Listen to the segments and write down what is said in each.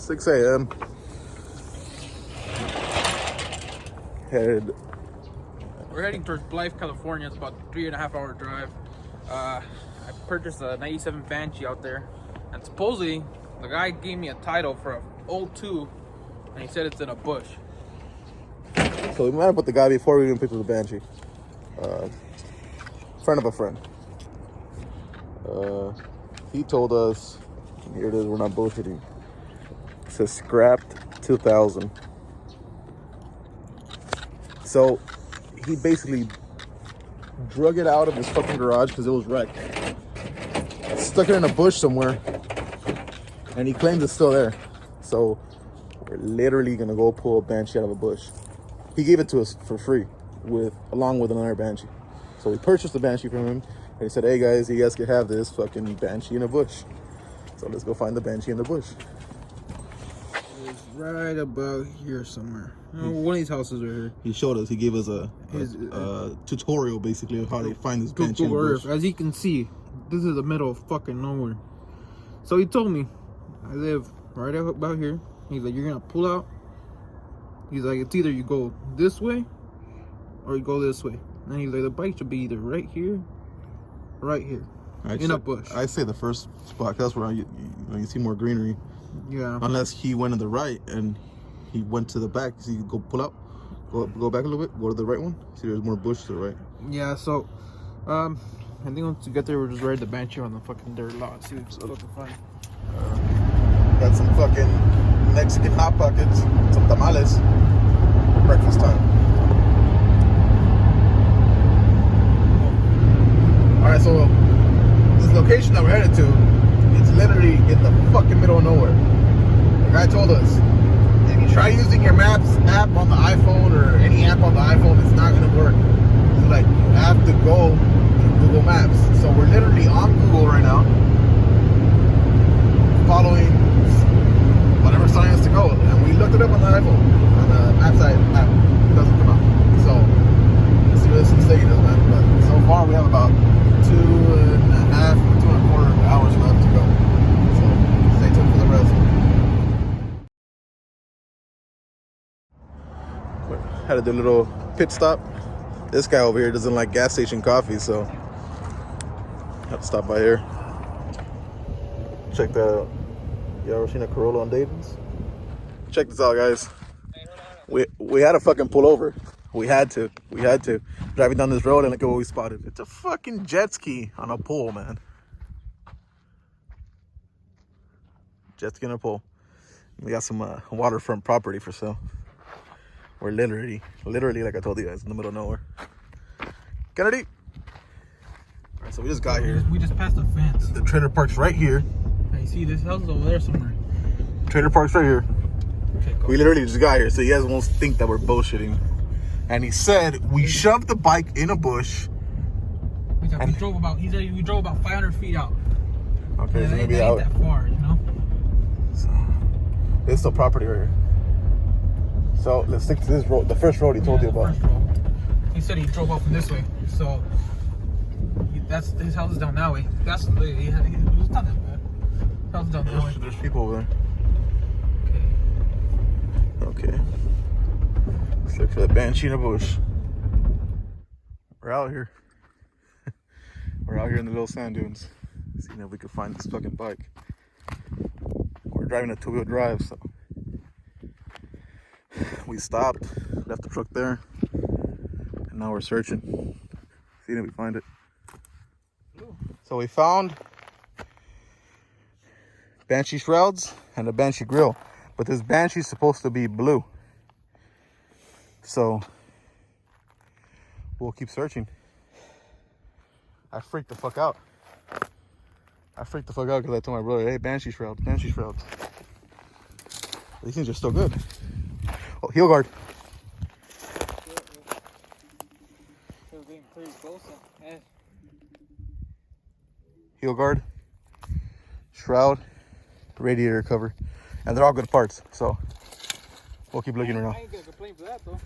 6 a.m. We're heading towards Blythe, California. It's about a 3.5 hour drive. I purchased a 97 Banshee out there, and supposedly the guy gave me a title for a 02, and he said it's in a bush. So we met up with the guy before we even picked up the Banshee. Friend of a friend. He told us, here it is, we're not bullshitting. It says scrapped 2000. So he basically drug it out of his fucking garage because it was wrecked. Stuck it in a bush somewhere, and he claims it's still there. So we're literally gonna go pull a Banshee out of a bush. He gave it to us for free, along with another Banshee. So we purchased the Banshee from him, and he said, "Hey guys, you guys can have this fucking Banshee in a bush." So let's go find the Banshee in the bush. It's right about here somewhere. One of these houses right here. He showed us. He gave us a tutorial basically of how they find this Banshee in the bush. As you can see, this is the middle of fucking nowhere. So he told me, I live right about here. He's like, you're gonna pull out. He's like, it's either you go this way or you go this way. And he's like, the bike should be either right here or right here. In a bush. I say the first spot, that's where you see more greenery. Yeah. Unless he went to the right and he went to the back. So you can go pull up, go back a little bit, go to the right one. See, there's more bush to the right. Yeah, so I think once we get there, we'll just ride the Banshee on the fucking dirt lot. See what's looking fun. Got some fucking Mexican hot pockets, some tamales. Breakfast time. Alright, so this location that we're headed to, it's literally in the fucking middle of nowhere. The guy told us, if you try using your Maps app on the iPhone or any app on the iPhone, it's not gonna work. It's like, you have to go to Google Maps. So we're literally on Google right now, following whatever sign us to go. And we looked it up on the iPhone, on the Maps app. It doesn't come out. So let's see what this is taking us, man. But so far we have about 2.25 hours left to go. So stay tuned for the rest. Had to do a little pit stop. This guy over here doesn't like gas station coffee, so have to stop by here. Check that out. You ever seen a Corolla on Dayton's? Check this out, guys. We had to fucking pull over. We had to. Driving down this road, and look at what we spotted. It's a fucking jet ski on a pole, man. Jet ski on a pole. We got some waterfront property for sale. We're literally, like I told you guys, in the middle of nowhere. Kennedy. All right, so we just got here. We just passed the fence. The trailer park's right here. Hey, see, this house is over there somewhere. Trailer park's right here. Okay, cool. We literally just got here, so you guys won't think that we're bullshitting. And he said we shoved the bike in a bush. He said we drove about 500 feet out. Okay, so maybe ain't that far, you know. So this is the property right here. So let's stick to this road, the first road he told you about. He said he drove off from this way, so that's his house is down that way. It's not that bad. His house is down that way. There's people over there. Okay. Let's look for the Banshee in a bush. We're out here. We're out here in the little sand dunes. Seeing if we can find this fucking bike. We're driving a 2-wheel drive, so we stopped, left the truck there, and now we're searching. Seeing if we find it. So we found Banshee shrouds and a Banshee grill, but this Banshee's supposed to be blue. So we'll keep searching. I freaked the fuck out. Because I told my brother, hey, Banshee shrouds. These things are still good. Oh, heel guard. Heel guard, shroud, radiator cover, and they're all good parts. So we'll keep looking around. I ain't gonna complain for that though.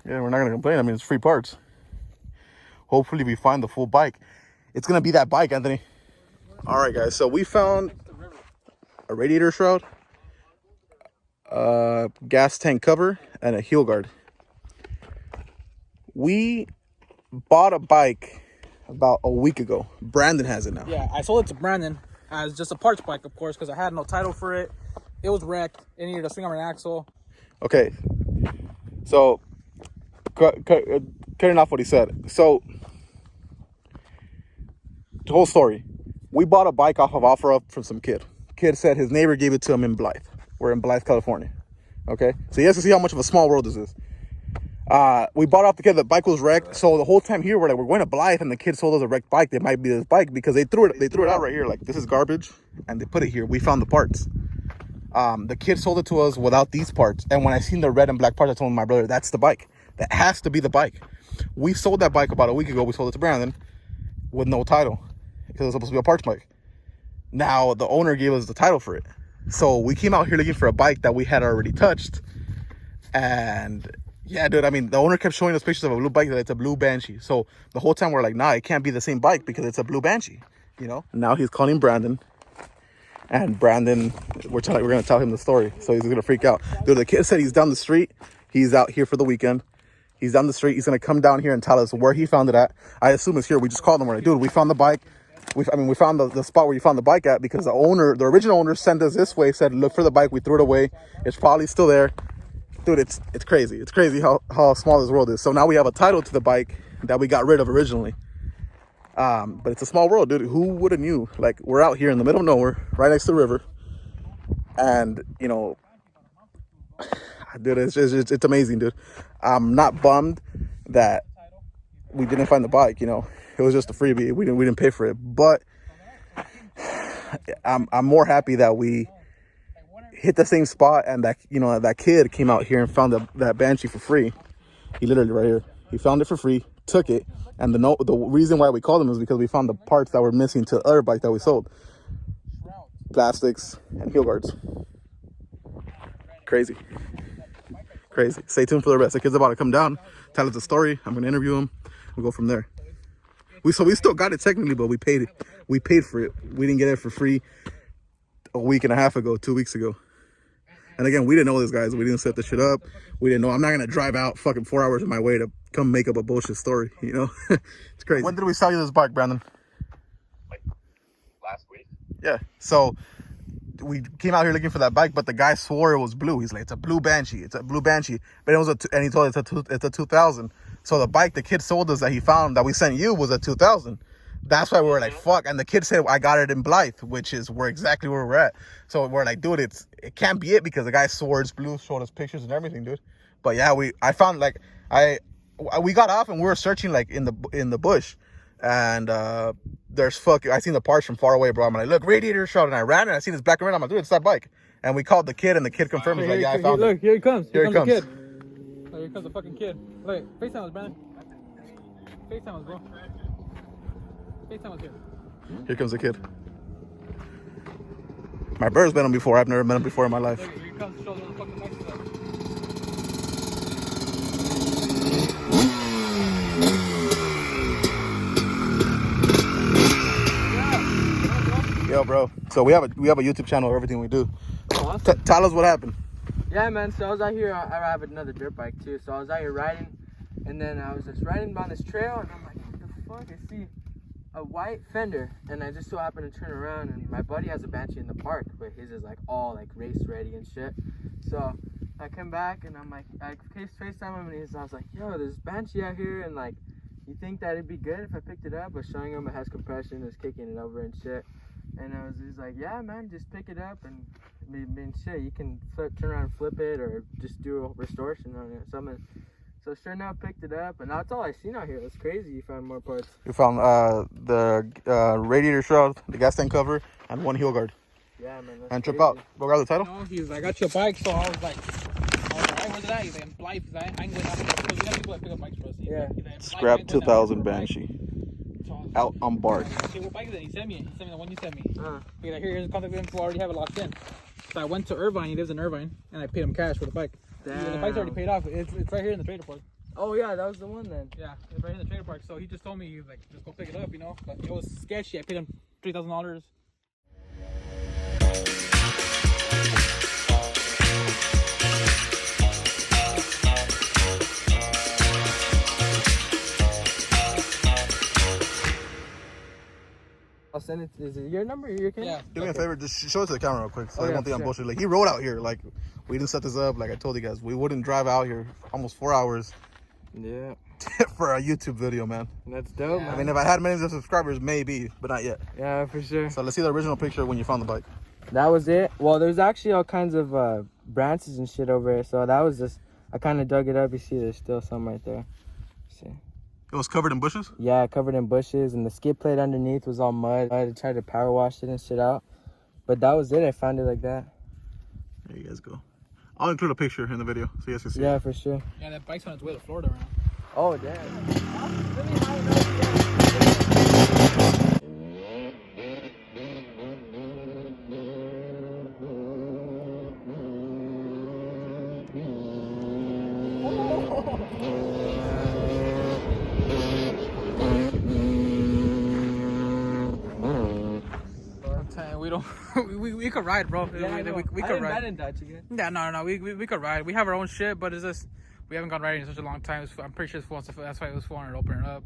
Yeah, we're not gonna complain. I mean, it's free parts. Hopefully we find the full bike. It's gonna be that bike, Anthony. All right, guys. So we found a radiator shroud, gas tank cover, and a heel guard. We bought a bike about a week ago. Brandon has it now. Yeah, I sold it to Brandon as just a parts bike, of course, because I had no title for it. It was wrecked. It needed a swing arm and axle. Okay, so cutting off what he said. So the whole story. We bought a bike off of OfferUp from some kid. Kid said his neighbor gave it to him in Blythe. We're in Blythe, California. Okay, so you guys can see how much of a small world this is. We bought off the kid. The bike was wrecked. So the whole time here, we're going to Blythe, and the kid sold us a wrecked bike. It might be this bike because they threw it out right here. Like, this is garbage, and they put it here. We found the parts. The kid sold it to us without these parts. And when I seen the red and black parts, I told my brother, that's the bike. That has to be the bike. We sold that bike about a week ago. We sold it to Brandon with no title because it was supposed to be a parts bike. Now the owner gave us the title for it. So we came out here looking for a bike that we had already touched. And yeah, dude, I mean, the owner kept showing us pictures of a blue bike that it's a blue Banshee. So the whole time we're like, nah, it can't be the same bike because it's a blue Banshee, you know? Now he's calling Brandon. And Brandon, we're going to tell him the story. So he's going to freak out. Dude, the kid said he's down the street. He's out here for the weekend. He's down the street. He's going to come down here and tell us where he found it at. I assume it's here. We just called him. We're like, dude, we found the bike. We found the spot where you found the bike at because the original owner sent us this way, said, look for the bike. We threw it away. It's probably still there. Dude, it's crazy. It's crazy how small this world is. So now we have a title to the bike that we got rid of originally. But it's a small world, dude. Who would have knew? Like, we're out here in the middle of nowhere, right next to the river. And, you know, dude, it's amazing, dude. I'm not bummed that we didn't find the bike, you know. It was just a freebie. We didn't pay for it. But I'm more happy that we hit the same spot and that, you know, that kid came out here and found that Banshee for free. He literally right here. He found it for free, took it, and the reason why we called him is because we found the parts that were missing to the other bike that we sold. Plastics and heel guards. Crazy. Crazy. Stay tuned for the rest. The kid's about to come down, tell us the story. I'm going to interview him. We'll go from there. We still got it technically, but we paid it. We paid for it. We didn't get it for free a week and a half ago, 2 weeks ago. And again, we didn't know this, guys. We didn't set the shit up. We didn't know. I'm not going to drive out fucking 4 hours of my way to come make up a bullshit story, you know? It's crazy. When did we sell you this bike, Brandon? Like last week. Yeah. So we came out here looking for that bike, but the guy swore it was blue. He's like, it's a blue Banshee. It's a blue Banshee. But it was and he told us it's a 2000. So the bike the kid sold us that he found that we sent you was a 2000. That's why we were like, fuck. And the kid said, I got it in Blythe, which is exactly where we're at. So we're like, dude, it can't be it because the guy swore it's blue, showed us pictures and everything, dude. But yeah, I found like, we got off and we were searching like in the bush. And I seen the parts from far away, bro. I'm like, look, radiator shot. And I ran and I seen this black and red. I'm like, dude, it's that bike. And we called the kid and the kid confirmed. He's like, yeah, I found it. Look, here he comes. Here he comes. The kid. Look, here comes the fucking kid. Look, FaceTime us, Brandon. FaceTime us, bro. FaceTime us here. Here comes the kid. My brother's met him before. I've never met him before in my life. Look, here he comes to show us what the fucking bike is like. Yo, bro. So we have a YouTube channel of everything we do. Oh, awesome. Tell us what happened. Yeah, man. So I was out here. I have another dirt bike too. So I was out here riding, and then I was just riding down this trail, and I'm like, what the fuck? I see a white fender, and I just so happened to turn around, and my buddy has a Banshee in the park, but his is like all like race ready and shit. So I come back, and I'm like, I FaceTime him, and I was like, yo, there's Banshee out here, and like, you think that it'd be good if I picked it up? But showing him it has compression, it's kicking it over and shit. And he's like, yeah, man, just pick it up and shit, you can turn around and flip it or just do a restoration on it or something. So sure enough, picked it up, and that's all I seen out here. It was crazy. You found more parts. You found the radiator shroud, the gas tank cover, and one heel guard. Yeah, man. And trip out. Go grab the title. You know, he's like, I got your bike, so I was like, hey, where's it at? He's like, in Blythe. He's like, I ain't going out because we got people that pick up bikes for us. Yeah. Scrap 2000 Banshee. Out on bark. Okay, what bike is it? He sent me the one you sent me. He's like, here's the contact info. I already have it locked in. So I went to Irvine. He lives in Irvine, and I paid him cash for the bike. Damn. The bike's already paid off. It's right here in the trailer park. Oh yeah, that was the one then. Yeah, it's right here in the trailer park. So he just told me, he was like, just go pick it up, you know. But it was sketchy. I paid him $3,000. send it. Is it your number or your camera? Yeah. Do me a favor, just show it to the camera real quick. So Oh, I yeah, don't think I'm sure. bullshit. Like, he rode out here. Like, we didn't set this up. Like I told you guys, we wouldn't drive out here almost 4 hours Yeah. for a YouTube video, man. That's dope, Yeah. man. I mean, if I had millions of subscribers, maybe, but not yet. Yeah, for sure. So let's see the original picture when you found the bike. That was it. Well, there's actually all kinds of branches and shit over it. So that was just, I kind of dug it up. You see, there's still some right there. See? It was covered in bushes? Yeah, covered in bushes, and the skid plate underneath was all mud. I tried to power wash it and shit out. But that was it. I found it like that. There you guys go. I'll include a picture in the video so you guys can see. Yeah, for sure. Yeah, that bike's on its way to Florida right now. Oh, damn. I'm telling you, we don't. we could ride, bro. Yeah, I know. we I could didn't ride. bet in Dutch again. Yeah, no. We could ride. We have our own shit, but it's just we haven't gone riding in such a long time. I'm pretty sure it's full. That's why it was fun to open it up.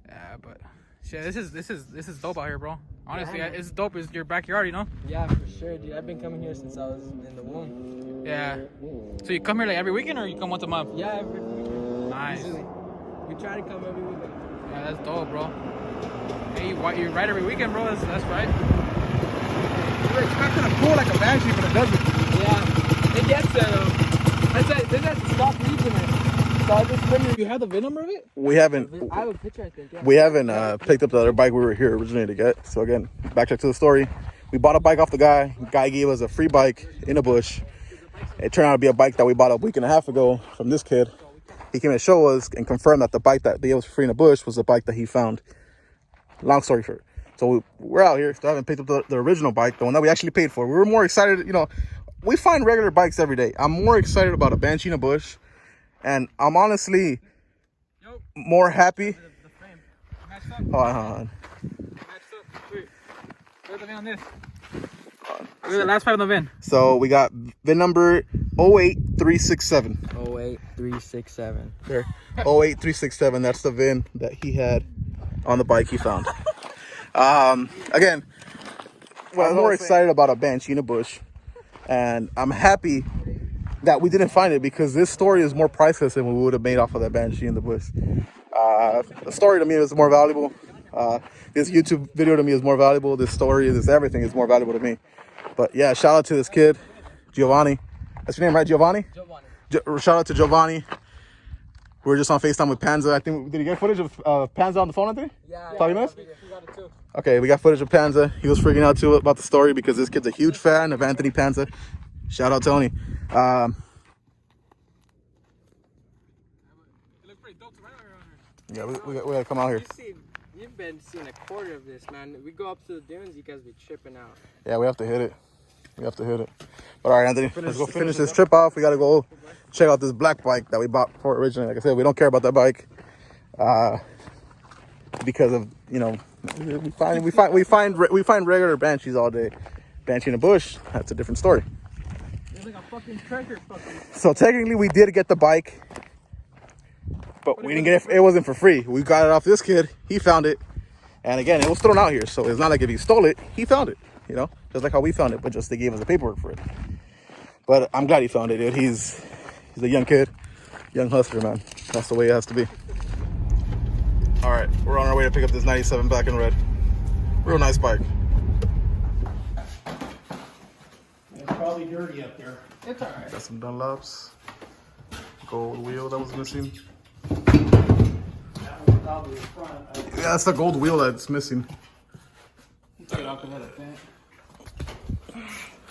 Yeah, but shit, this is dope out here, bro. Honestly, Yeah, man. it's dope. It's your backyard, you know. Yeah, for sure, dude. I've been coming here since I was in the womb. Yeah. So you come here like every weekend, or you come once a month? Yeah, every weekend. Nice. Usually. We try to come every weekend. Yeah, that's dope, bro. Hey, you ride every weekend, bro. That's right. You're expecting a pool like a Banshee, but it doesn't. Yeah, it gets there though. They had to stop using it. So I just put You have the VIN number of it? We haven't. I have a picture, I think. Yeah. We haven't picked up the other bike we were here originally to get. So again, backtrack to the story. We bought a bike off the guy. Guy gave us a free bike in a bush. It turned out to be a bike that we bought a week and a half ago from this kid. He came and showed us and confirmed that the bike that they gave us for free in the bush was the bike that he found. Long story short. So we're out here. Still haven't picked up the original bike, the one that we actually paid for. We were more excited. You know, we find regular bikes every day. I'm more excited about a Banshee in a bush. And I'm honestly more happy. The frame. Matched up. Hold on. Matched up. Wait. Where's the VIN on this? Where's the last five on the VIN? So we got VIN number 08367. 08367. There. 08367. That's the VIN that he had on the bike he found. Again, I'm more excited about a Banshee in a bush. And I'm happy that we didn't find it because this story is more priceless than we would have made off of that Banshee in the bush. The story to me is more valuable. This YouTube video to me is more valuable. This story, this everything is more valuable to me. But yeah, shout out to this kid, Giovanni. That's your name, right? Giovanni? Shout out to Giovanni. We were just on FaceTime with Panza. I think, did you get footage of Panza on the phone, I think? Yeah. 30 minutes? We got it too. Okay, we got footage of Panza. He was freaking out too about the story because this kid's a huge fan of Anthony Panza. Shout out Tony. You look pretty dope to ride around here. Yeah, we gotta come out here. You've been seeing a quarter of this, man. We go up to the dunes, you guys be tripping out. Yeah, we have to hit it. We have to hit it. But all right, Anthony, let's go finish this trip off. We gotta go check out this black bike that we bought for originally. Like I said, we don't care about that bike because of, you know, we find regular Banshees all day. Banshee in a bush, that's a different story. It's like a fucking treasure fucking. So technically, we did get the bike, but we didn't get it. It wasn't for free. We got it off this kid. He found it, and again, it was thrown out here. So it's not like if he stole it, he found it. You know, just like how we found it, but just they gave us the paperwork for it. But I'm glad he found it, dude. He's a young kid, young hustler, man. That's the way it has to be. All right, we're on our way to pick up this 97 black and red. Real nice bike. It's probably dirty up there. It's alright. Got some Dunlops. Gold wheel that was missing. That one's probably in front. Yeah, that's the gold wheel that's missing. Take it off the head of that.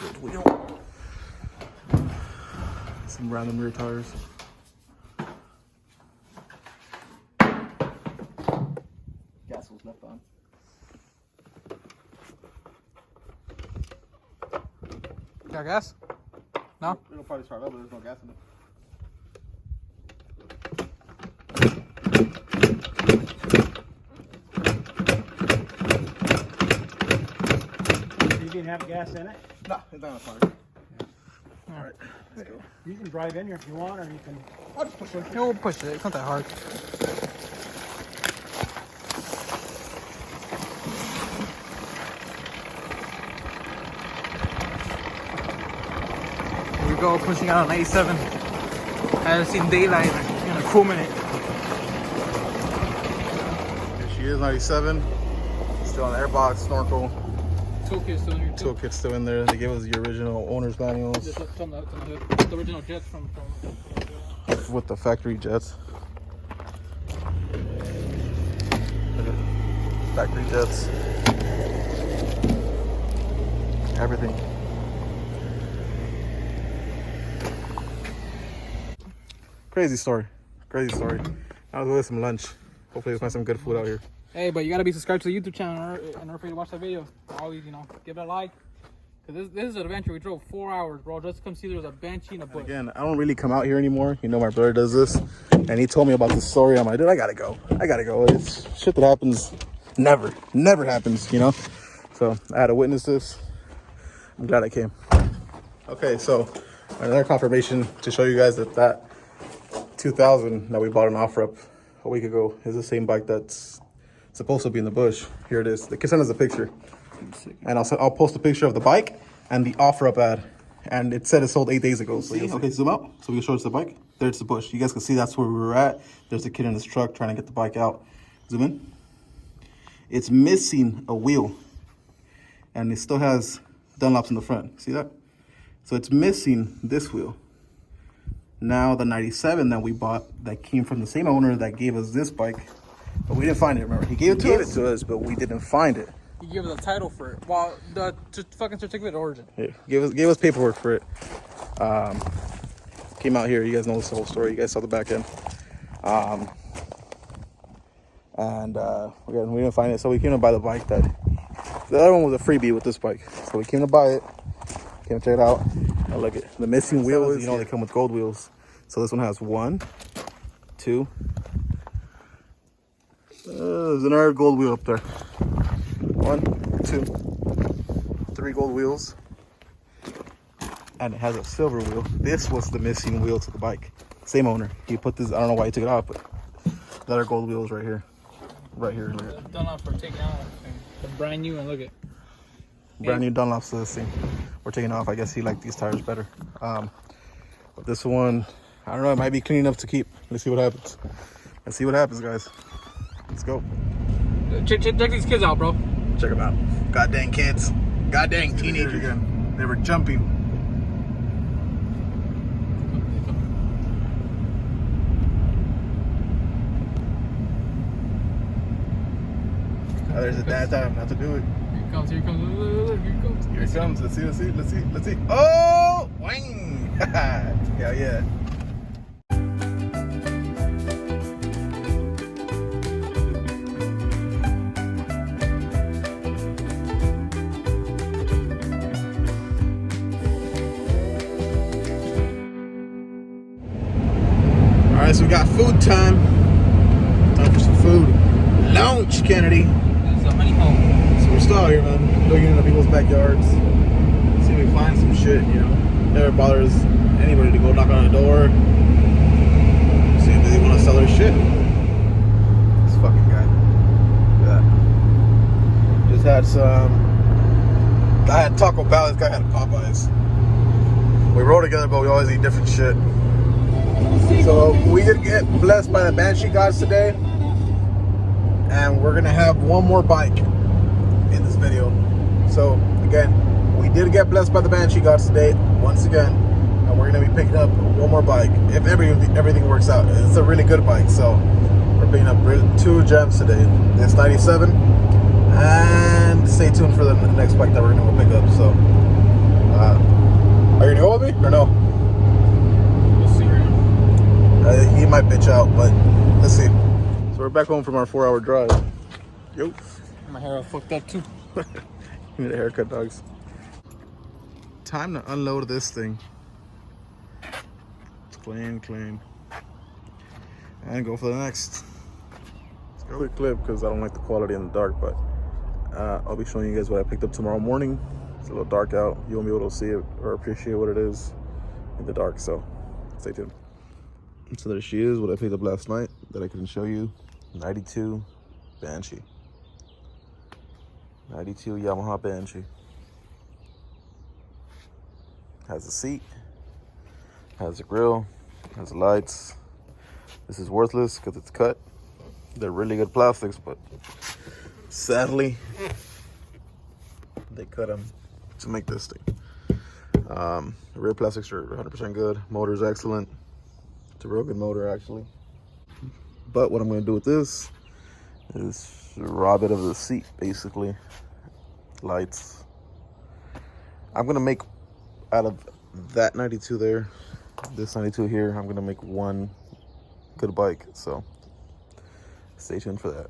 Gold wheel. Some random rear tires. Gas was left on. Got gas? No? It'll probably start up, but there's no gas in it. You didn't have gas in it? No, it's not on fire. All right. Let's go. You can drive in here if you want, or you can. I'll just push it. Yeah, we'll push it. It's not that hard. we go, pushing out on 87. Haven't seen daylight in a cool minute. Here she is, 97. Still on the airbox, snorkel. Toolkit's still in here too. Toolkit's still in there. They gave us the original owner's manuals Just on the original jets from with the factory jets. Look at factory jets. Everything. Crazy story. Crazy story. I was with some lunch. Hopefully we'll find some good food out here. Hey, but you gotta be subscribed to the YouTube channel in order for you to watch that video. Always, you know, give it a like. Cause this is an adventure. We drove 4 hours, bro, just to come see there was a Banshee in a bush. Again, I don't really come out here anymore. You know, my brother does this, and he told me about this story. I'm like, dude, I gotta go. I gotta go. It's shit that happens. Never happens, you know? So I had to witness this. I'm glad I came. Okay, so another confirmation to show you guys that 2000 that we bought an offer up a week ago is the same bike that's supposed to be in the bush. Here it is. The kid sent us a picture, and I'll post a picture of the bike and the offer up ad, and it said it sold 8 days ago. So okay, zoom out so we can show us the bike. There's the bush. You guys can see that's where we were at. There's a kid in his truck trying to get the bike out. Zoom in. It's missing a wheel, and it still has Dunlops in the front. See that? So it's missing this wheel. Now the 97 that we bought that came from the same owner that gave us this bike, but we didn't find it. Remember, he gave it to us, but we didn't find it. He gave us a title for it. Well, the fucking certificate of origin. Yeah, gave us paperwork for it. Came out here. You guys know this whole story. You guys saw the back end. Again, we didn't find it, so we came to buy the bike. That the other one was a freebie with this bike, so we came to buy it. Came to check it out. Now look at the missing wheel. Is, you know, they come with gold wheels. So this one has 1, 2. There's another gold wheel up there. 1, 2, 3 gold wheels. And it has a silver wheel. This was the missing wheel to the bike. Same owner. He put this, I don't know why he took it off, but the other gold wheels right here. Right here. Look. Dunlop for taking out. They're brand new, and look at. Brand new Dunlops to this thing. We're taking off. I guess he liked these tires better. But this one, I don't know, it might be clean enough to keep. Let's see what happens. Let's see what happens, guys. Let's go. Check these kids out, bro. Check them out. God dang kids. God dang teenagers. Again. They were jumping. Oh, there's a dad time not to do it. Here he comes, here he comes, look, here he comes. Here he comes. Let's see. Oh! Wang! yeah. Alright, so we got food time. Time for some food. Lunch, Kennedy. This is a honey hole. So we're still out here, man. Looking into people's backyards. See if we find some shit, you know. Never bothers anybody to go knock on a door. See if they want to sell their shit. This fucking guy. Look at that. Just had some. I had Taco Bell. This guy had Popeyes. We roll together, but we always eat different shit. So we did get blessed by the Banshee gods today, and we're gonna have one more bike in this video. So again, we did get blessed by the Banshee gods today once again, and we're gonna be picking up one more bike if everything works out. It's a really good bike, so we're picking up 2 gems today. This 97, and stay tuned for the next bike that we're gonna go pick up. So are you gonna go with me or no? He might bitch out, but let's see. So we're back home from our 4-hour drive. Yo. My hair all fucked up too. You need a haircut, dogs. Time to unload this thing. It's clean. And go for the next. Let's go. Quick clip because I don't like the quality in the dark, but I'll be showing you guys what I picked up tomorrow morning. It's a little dark out. You won't be able to see it or appreciate what it is in the dark, so stay tuned. So there she is, what I picked up last night that I couldn't show you. 92 Banshee. 92 Yamaha Banshee. Has a seat, Has a grill, has lights. This is worthless because it's cut. They're really good plastics, but sadly, they cut them to make this thing. The rear plastics are 100% good. Motor's excellent. It's a real good motor, actually. But what I'm going to do with this is rob it of the seat, basically. Lights. I'm going to make, out of that 92 there, this 92 here, I'm going to make one good bike. So stay tuned for that.